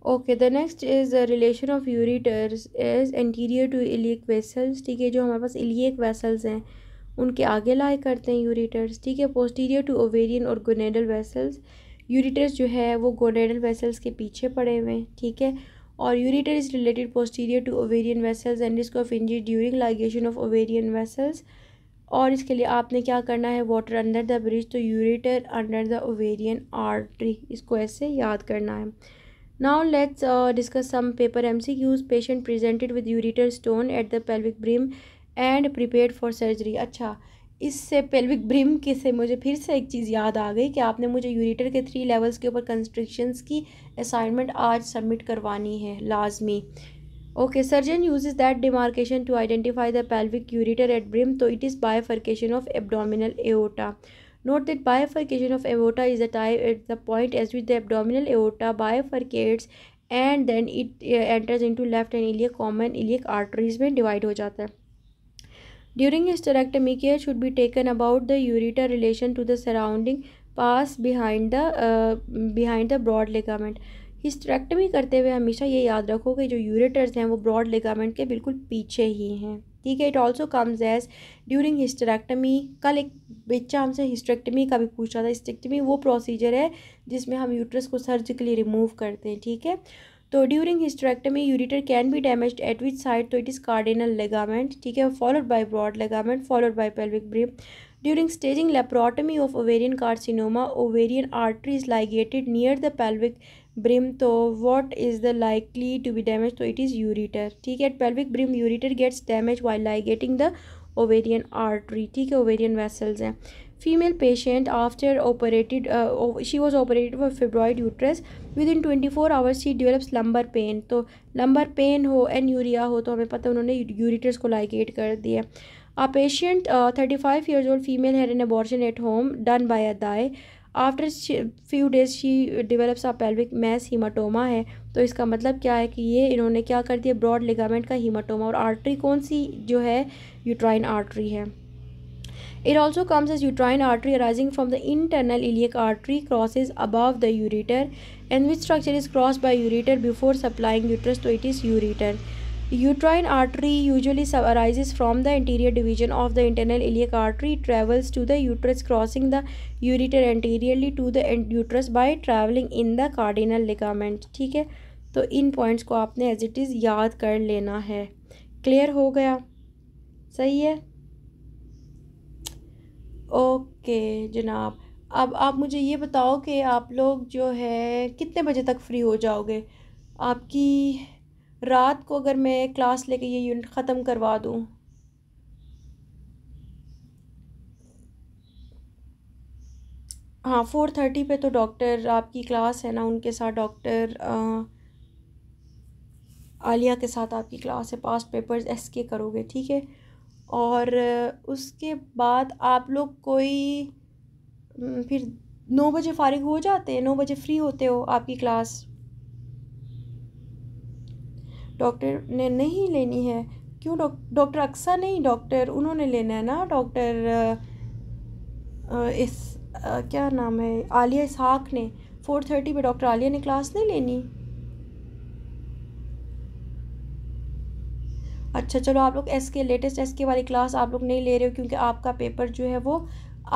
Okay, the next is relation of ureters is anterior to iliac vessels. ठीक है, जो हमारे पास इलियक वेसल्स हैं उनके आगे लाई करते हैं यूरिटर्स। ठीक है, पोस्टीरियर टू ओवेरियन और गोनेडल वेसल्स। यूरिटर्स जो है वो गोनेडल वेसल्स के पीछे पड़े हुए हैं। ठीक है, और ureter is related posterior to ovarian vessels and risk of injury during ligation of ovarian vessels. और इसके लिए आपने क्या करना है, वाटर अंडर द ब्रिज, तो ureter under the ovarian artery, इसको ऐसे याद करना है। Now let's discuss some paper MCQs. Patient presented with ureter stone at the pelvic brim and prepared for surgery. अच्छा, इससे पेल्विक ब्रिम के से मुझे फिर से एक चीज़ याद आ गई कि आपने मुझे यूरिटर के 3 लेवल्स के ऊपर कंस्ट्रक्शंस की असाइनमेंट आज सबमिट करवानी है लाजमी। Okay, surgeon uses that demarcation to identify the pelvic ureter at brim, तो it is bifurcation of abdominal aorta. Note that bifurcation of aorta is at the point at which the abdominal aorta bifurcates and then it enters into left and iliac common iliac arteries में divide हो जाता है. During hysterectomy, care should be taken about the ureter relation to the surrounding pass behind the broad ligament. Hysterectomy करते हुए हमेशा ये याद रखो कि जो यूरेटर्स हैं वो ब्रॉड लिगामेंट के बिल्कुल पीछे ही हैं. ठीक है, it also comes as during hysterectomy. कल एक बच्चा हमसे हिस्टेरेक्टमी का भी पूछ रहा था. हिस्टेरेक्टमी वो प्रोसीजर है जिसमें हम यूट्रस को सर्जिकली रिमूव करते हैं. ठीक है, तो during hysterectomy ureter can be damaged at which side, तो इट इज़ कार्डिनल लिगामेंट. ठीक है, followed by broad ligament followed by pelvic brim. During staging laparotomy of ovarian carcinoma, ovarian artery is ligated near the pelvic brim. तो what is the likely to be damaged? तो it is ureter. ठीक है, pelvic brim ureter gets damaged while ligating the ovarian artery. ठीक है, ovarian vessels हैं. Female patient after operated, she was operated for fibroid uterus. Within 24 hours she develops lumbar pain. तो lumbar pain हो, anuria हो, तो हमें पता उन्होंने यूरिटर्स को लाइगेट कर दिया. A patient, 35 years old female, had an abortion at home done by a dye. After few days she develops a pelvic mass hematoma है. तो इसका मतलब क्या है कि ये इन्होंने क्या कर दिया, ब्रॉड लिगामेंट का हीमाटोमा. और आर्टरी कौन सी जो है, यूट्राइन आर्टरी है. It also comes as uterine artery arising from the internal iliac artery, crosses above the ureter, and which structure is crossed by ureter before supplying uterus, so it is ureter. Uterine artery usually arises from the anterior division of the internal iliac artery, travels to the uterus, crossing the ureter anteriorly to the uterus by traveling in the cardinal ligament. ठीक है, तो इन points को आपने as it is याद कर लेना है. Clear हो गया? सही है. ओके जनाब, अब आप मुझे ये बताओ कि आप लोग जो है कितने बजे तक फ्री हो जाओगे. आपकी रात को अगर मैं क्लास लेके ये यूनिट ख़त्म करवा दूँ, हाँ 4:30 पे तो डॉक्टर आपकी क्लास है ना, उनके साथ डॉक्टर आलिया के साथ आपकी क्लास है, पास्ट पेपर्स एसके करोगे. ठीक है, और उसके बाद आप लोग कोई फिर 9 बजे फ़ारिग हो जाते हैं, 9 बजे फ्री होते हो. आपकी क्लास डॉक्टर ने नहीं लेनी है? क्यों? डॉक्टर अक्सा नहीं, डॉक्टर उन्होंने लेना है ना, डॉक्टर क्या नाम है, आलिया इसहाक ने. 4:30 पे डॉक्टर आलिया ने क्लास नहीं लेनी. अच्छा चलो, आप लोग एसके लेटेस्ट एसके वाली क्लास आप लोग नहीं ले रहे हो क्योंकि आपका पेपर जो है वो